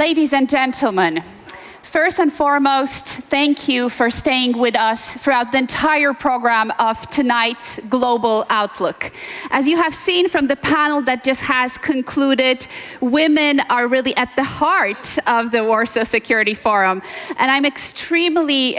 Ladies and gentlemen, first and foremost, thank you for staying with us throughout the entire program of tonight's Global Outlook. As you have seen from the panel that just has concluded, women are really at the heart of the Warsaw Security Forum. And I'm extremely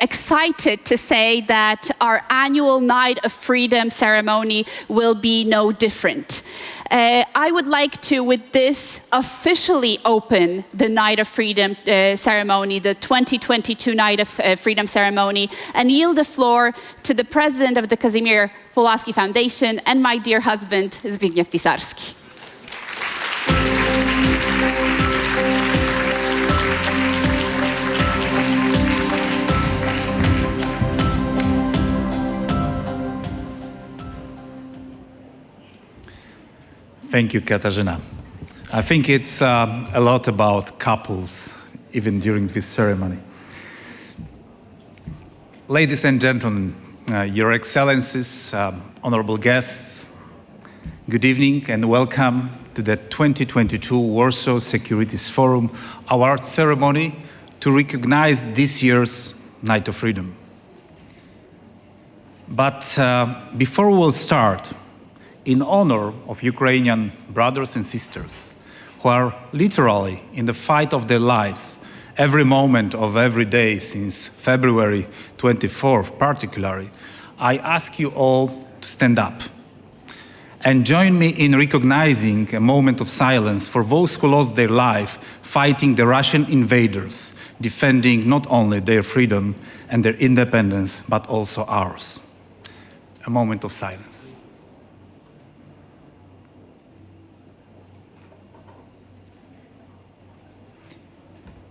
excited to say that our annual Night of Freedom ceremony will be no different. I would like to, with this, officially open the Night of Freedom ceremony, the 2022 Night of Freedom ceremony, and yield the floor to the president of the Kazimierz Pulaski Foundation and my dear husband, Zbigniew Pisarski. Thank you, Katarzyna. I think it's a lot about couples, even during this ceremony. Ladies and gentlemen, Your Excellencies, honorable guests, good evening and welcome to the 2022 Warsaw Security Forum award ceremony to recognize this year's Night of Freedom. But before we'll start, in honor of Ukrainian brothers and sisters who are literally in the fight of their lives every moment of every day since February 24th particularly, I ask you all to stand up and join me in recognizing a moment of silence for those who lost their life fighting the Russian invaders, defending not only their freedom and their independence, but also ours. A moment of silence.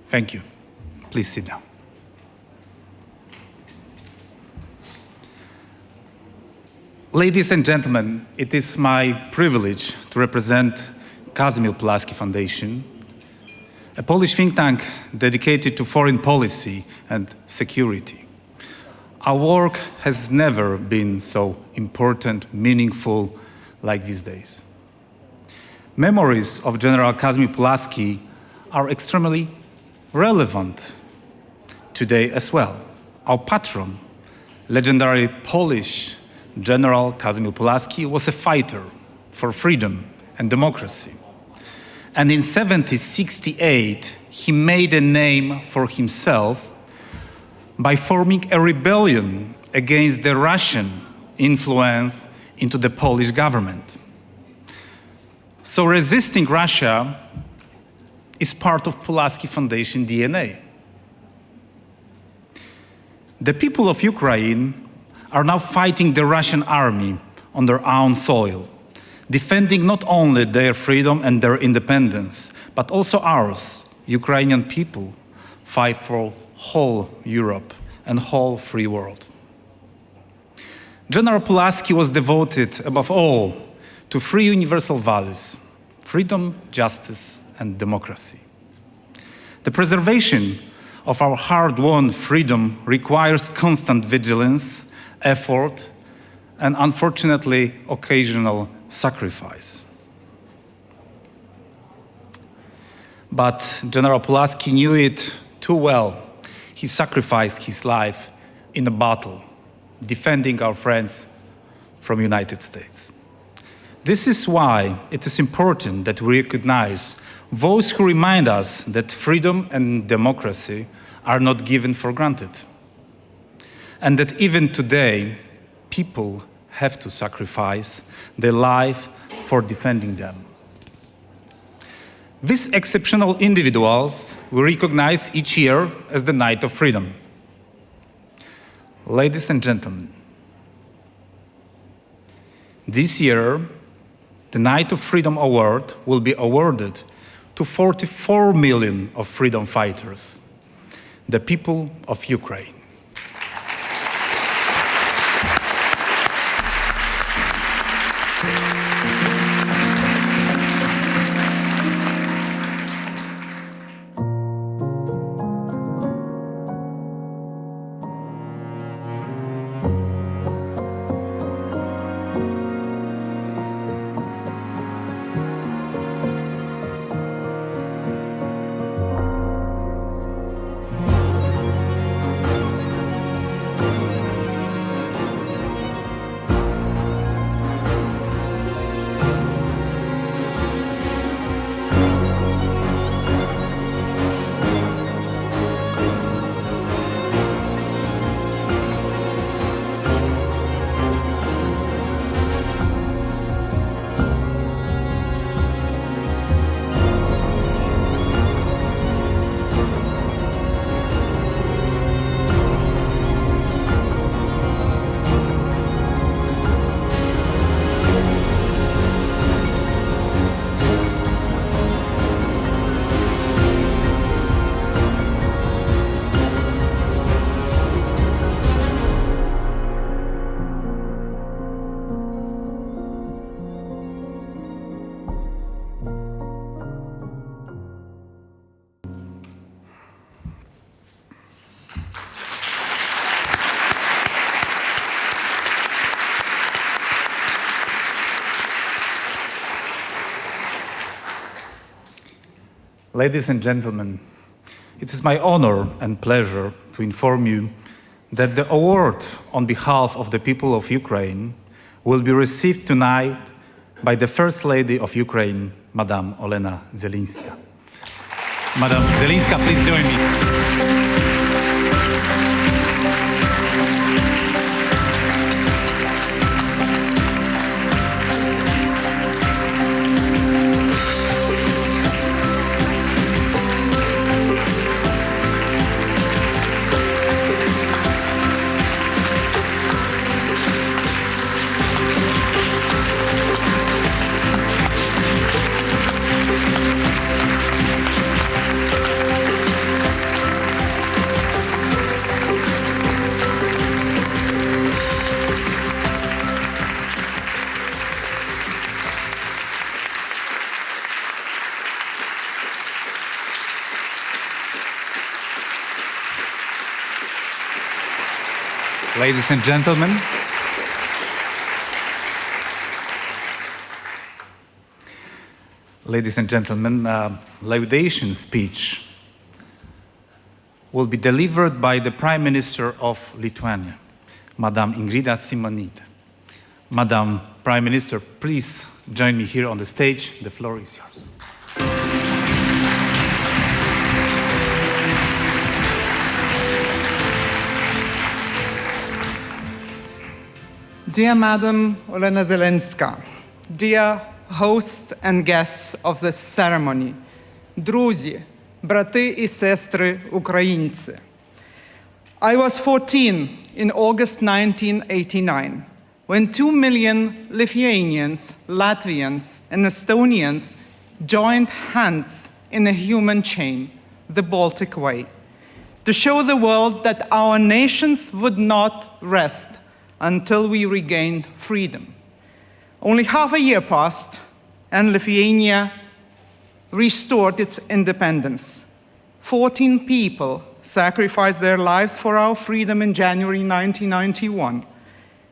Thank you. Please sit down. Ladies and gentlemen, it is my privilege to represent Kazimierz Pulaski Foundation, a Polish think tank dedicated to foreign policy and security. Our work has never been so important, meaningful like these days. Memories of General Kazimierz Pulaski are extremely relevant today as well. Our patron, legendary Polish General Kazimierz Pulaski, was a fighter for freedom and democracy. And in 1768, he made a name for himself by forming a rebellion against the Russian influence into the Polish government. So resisting Russia is part of Pulaski Foundation DNA. The people of Ukraine are now fighting the Russian army on their own soil, defending not only their freedom and their independence, but also ours. Ukrainian people fight for whole Europe and whole free world. General Pulaski was devoted above all to three universal values: freedom, justice, and democracy. The preservation of our hard-won freedom requires constant vigilance, effort, and unfortunately, occasional sacrifice. But General Pulaski knew it too well. He sacrificed his life in a battle, defending our friends from the United States. This is why it is important that we recognize those who remind us that freedom and democracy are not given for granted, and that even today, people have to sacrifice their life for defending them. These exceptional individuals we recognize each year as the Night of Freedom. Ladies and gentlemen, this year, the Night of Freedom Award will be awarded to 44 million of freedom fighters, the people of Ukraine. Ladies and gentlemen, it is my honor and pleasure to inform you that the award on behalf of the people of Ukraine will be received tonight by the First Lady of Ukraine, Madame Olena Zelenska. Madame Zelenska, please join me. Ladies and gentlemen, laudation speech will be delivered by the Prime Minister of Lithuania, Madame Ingrida Šimonytė. Madam Prime Minister, please join me here on the stage. The floor is yours. Dear Madam Olena Zelenska, dear hosts and guests of this ceremony, друзі, брати і сестри українці. I was 14 in August 1989, when 2 million Lithuanians, Latvians, and Estonians joined hands in a human chain, the Baltic Way, to show the world that our nations would not rest until we regained freedom. Only half a year passed, and Lithuania restored its independence. 14 people sacrificed their lives for our freedom in January 1991,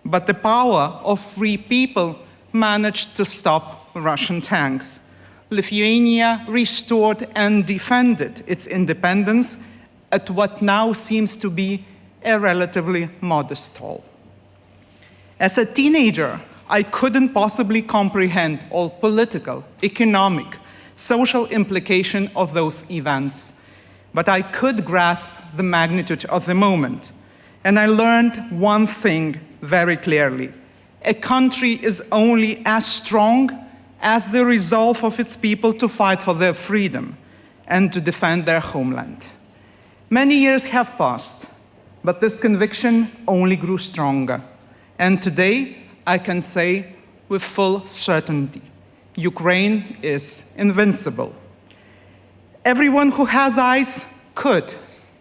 but the power of free people managed to stop Russian tanks. Lithuania restored and defended its independence at what now seems to be a relatively modest toll. As a teenager, I couldn't possibly comprehend all political, economic, social implications of those events, but I could grasp the magnitude of the moment. And I learned one thing very clearly. A country is only as strong as the resolve of its people to fight for their freedom and to defend their homeland. Many years have passed, but this conviction only grew stronger. And today, I can say with full certainty, Ukraine is invincible. Everyone who has eyes could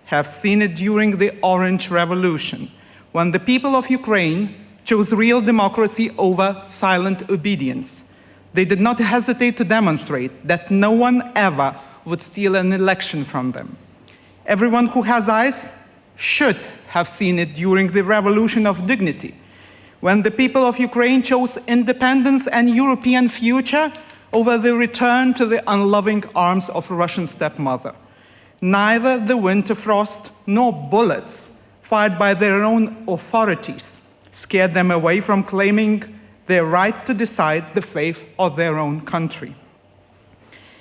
have seen it during the Orange Revolution, when the people of Ukraine chose real democracy over silent obedience. They did not hesitate to demonstrate that no one ever would steal an election from them. Everyone who has eyes should have seen it during the Revolution of Dignity, when the people of Ukraine chose independence and European future over the return to the unloving arms of a Russian stepmother. Neither the winter frost nor bullets fired by their own authorities scared them away from claiming their right to decide the fate of their own country.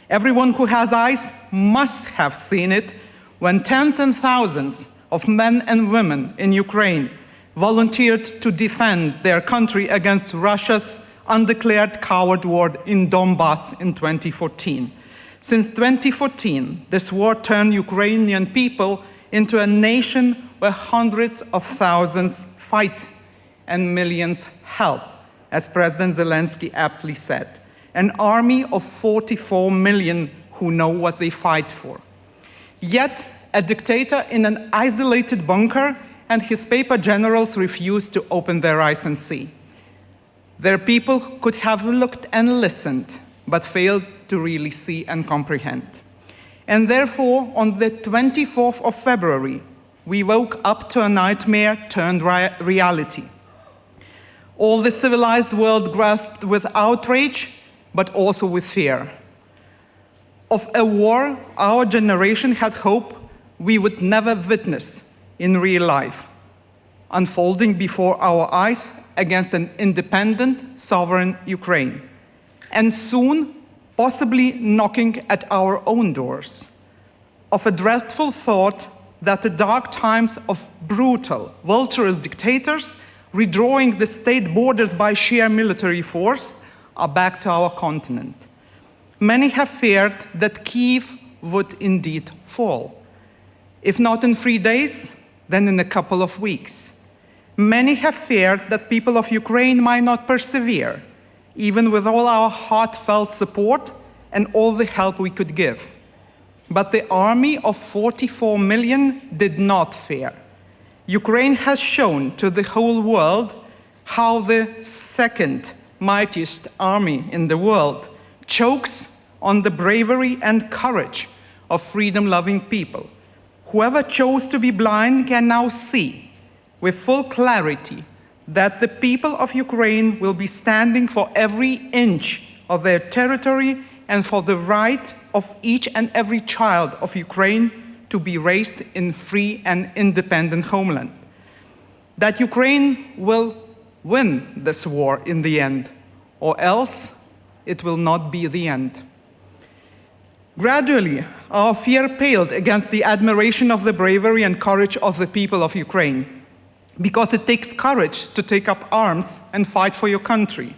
Everyone who has eyes must have seen it when tens and thousands of men and women in Ukraine volunteered to defend their country against Russia's undeclared coward war in Donbass in 2014. Since 2014, this war turned Ukrainian people into a nation where hundreds of thousands fight and millions help, as President Zelensky aptly said. An army of 44 million who know what they fight for. Yet, a dictator in an isolated bunker and his paper generals refused to open their eyes and see. Their people could have looked and listened, but failed to really see and comprehend. And therefore, on the 24th of February, we woke up to a nightmare turned reality. All the civilized world grasped with outrage, but also with fear. of a war our generation had hoped we would never witness in real life, unfolding before our eyes against an independent, sovereign Ukraine, and soon possibly knocking at our own doors, of a dreadful thought that the dark times of brutal, vulturous dictators redrawing the state borders by sheer military force are back to our continent. Many have feared that Kyiv would indeed fall. If not in 3 days, then in a couple of weeks. Many have feared that people of Ukraine might not persevere, even with all our heartfelt support and all the help we could give. But the army of 44 million did not fear. Ukraine has shown to the whole world how the second mightiest army in the world chokes on the bravery and courage of freedom-loving people. Whoever chose to be blind can now see with full clarity that the people of Ukraine will be standing for every inch of their territory and for the right of each and every child of Ukraine to be raised in free and independent homeland. That Ukraine will win this war in the end, or else it will not be the end. Gradually, our fear paled against the admiration of the bravery and courage of the people of Ukraine, because it takes courage to take up arms and fight for your country,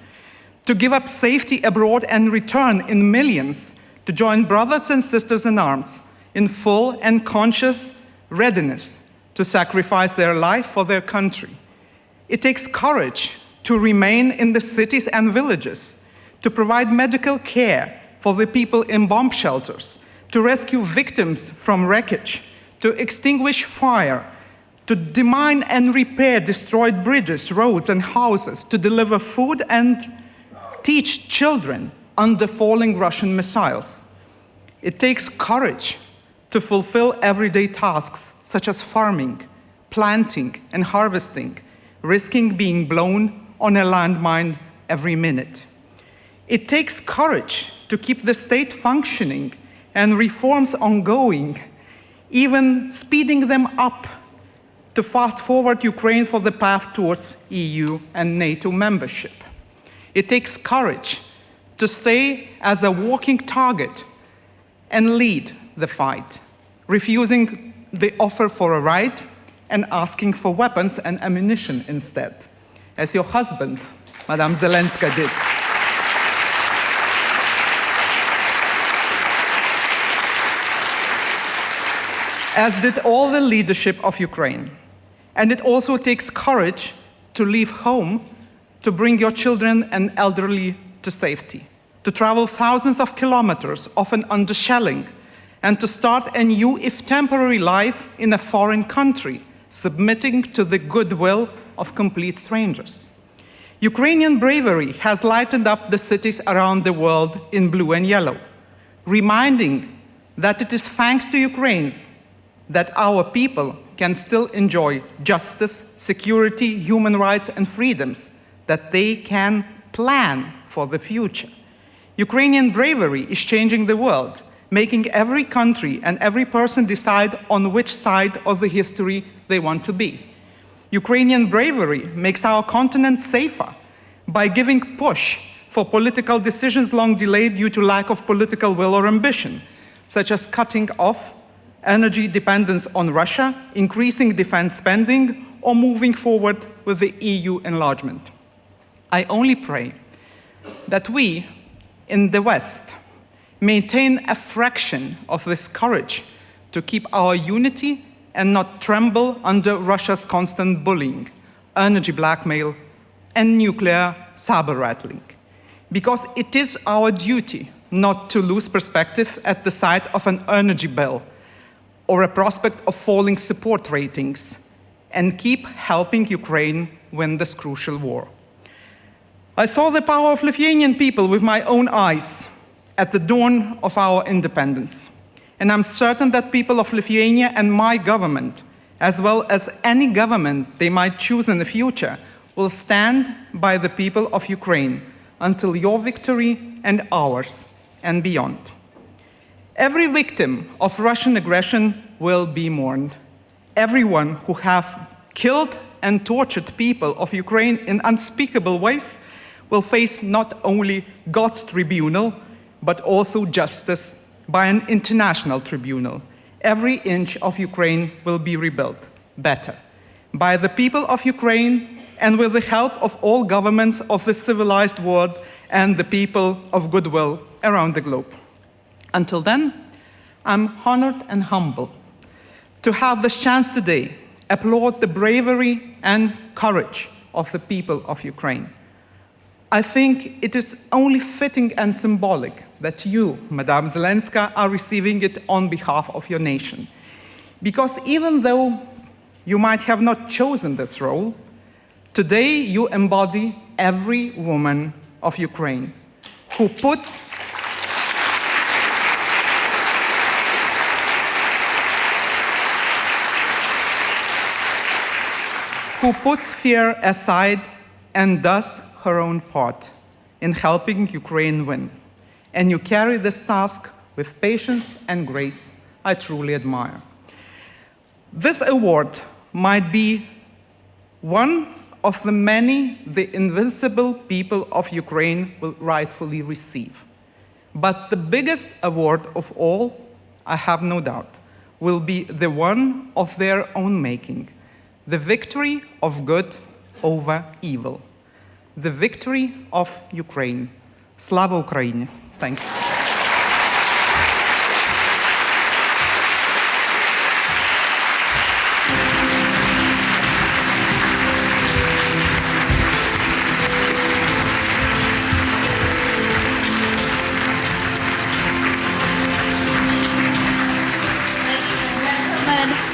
to give up safety abroad and return in millions to join brothers and sisters in arms in full and conscious readiness to sacrifice their life for their country. It takes courage to remain in the cities and villages, to provide medical care for the people in bomb shelters, to rescue victims from wreckage, to extinguish fire, to demine and repair destroyed bridges, roads, and houses, to deliver food and teach children under falling Russian missiles. It takes courage to fulfill everyday tasks such as farming, planting, and harvesting, risking being blown on a landmine every minute. It takes courage to keep the state functioning and reforms ongoing, even speeding them up to fast forward Ukraine for the path towards EU and NATO membership. It takes courage to stay as a walking target and lead the fight, refusing the offer for a ride and asking for weapons and ammunition instead, as your husband, Madame Zelenska, did. As did all the leadership of Ukraine. And it also takes courage to leave home to bring your children and elderly to safety, to travel thousands of kilometers, often under shelling, and to start a new, if temporary, life in a foreign country, submitting to the goodwill of complete strangers. Ukrainian bravery has lightened up the cities around the world in blue and yellow, reminding that it is thanks to Ukrainians that our people can still enjoy justice, security, human rights, and freedoms, that they can plan for the future. Ukrainian bravery is changing the world, making every country and every person decide on which side of the history they want to be. Ukrainian bravery makes our continent safer by giving push for political decisions long delayed due to lack of political will or ambition, such as cutting off energy dependence on Russia, increasing defense spending, or moving forward with the EU enlargement. I only pray that we in the West maintain a fraction of this courage to keep our unity and not tremble under Russia's constant bullying, energy blackmail, and nuclear saber rattling. Because it is our duty not to lose perspective at the sight of an energy bill or a prospect of falling support ratings, and keep helping Ukraine win this crucial war. I saw the power of Lithuanian people with my own eyes at the dawn of our independence, and I'm certain that people of Lithuania and my government, as well as any government they might choose in the future, will stand by the people of Ukraine until your victory and ours and beyond. Every victim of Russian aggression will be mourned. Everyone who have killed and tortured people of Ukraine in unspeakable ways will face not only God's tribunal, but also justice by an international tribunal. Every inch of Ukraine will be rebuilt better by the people of Ukraine and with the help of all governments of the civilized world and the people of goodwill around the globe. Until then, I'm honored and humbled to have this chance today applaud the bravery and courage of the people of Ukraine. I think it is only fitting and symbolic that you, Madame Zelenska, are receiving it on behalf of your nation. Because even though you might have not chosen this role, today you embody every woman of Ukraine who puts fear aside and does her own part in helping Ukraine win. And you carry this task with patience and grace I truly admire. This award might be one of the many the invincible people of Ukraine will rightfully receive. But the biggest award of all, I have no doubt, will be the one of their own making. The victory of good over evil. The victory of Ukraine. Slava Ukraini. Thank you.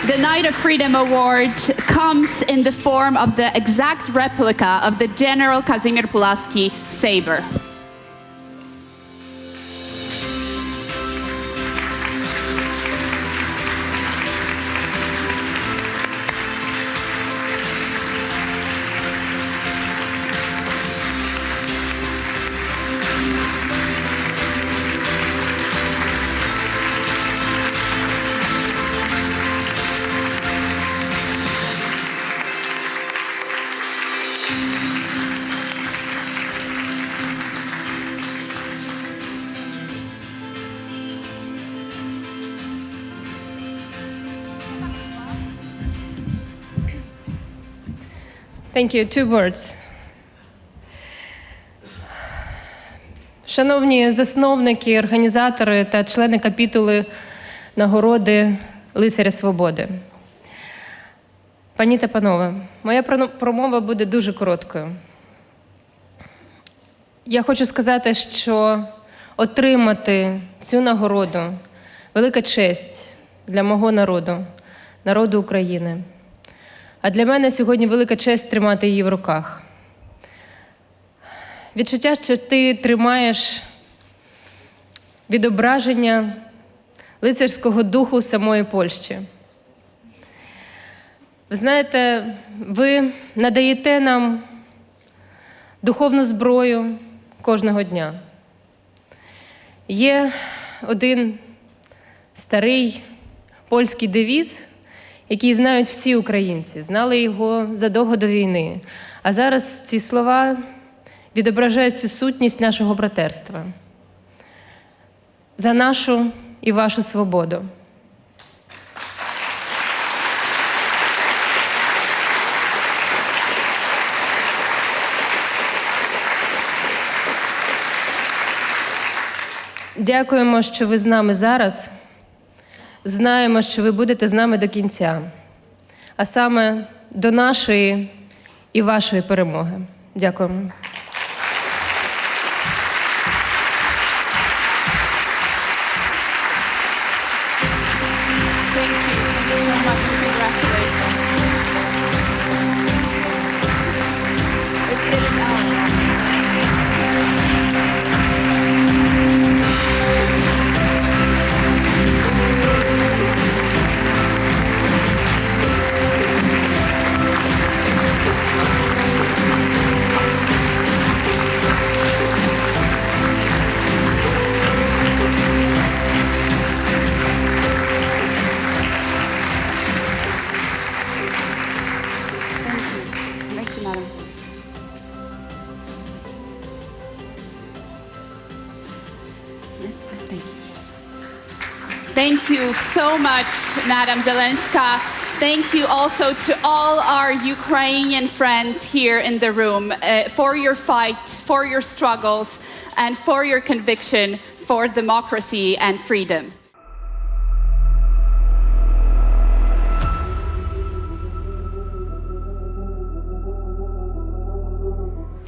The Knight of Freedom Award comes in the form of the exact replica of the General Kazimierz Pulaski saber. Thank you. 2 words. Шановні засновники, організатори та члени капітули нагороди Лицаря Свободи. Пані та панове, моя промова буде дуже короткою. Я хочу сказати, що отримати цю нагороду – велика честь для мого народу, народу України. А для мене сьогодні велика честь тримати її в руках. Відчуття, що ти тримаєш відображення лицарського духу самої Польщі. Ви знаєте, ви надаєте нам духовну зброю кожного дня. Є один старий польський девіз, який знають всі українці, знали його задовго до війни. А зараз ці слова відображають цю сутність нашого братерства. За нашу і вашу свободу. Дякуємо, що ви з нами зараз. Знаємо, що ви будете з нами до кінця, а саме до нашої і вашої перемоги. Дякуємо. Thank you so much, Madam Zelenska. Thank you also to all our Ukrainian friends here in the room for your fight, for your struggles, and for your conviction for democracy and freedom.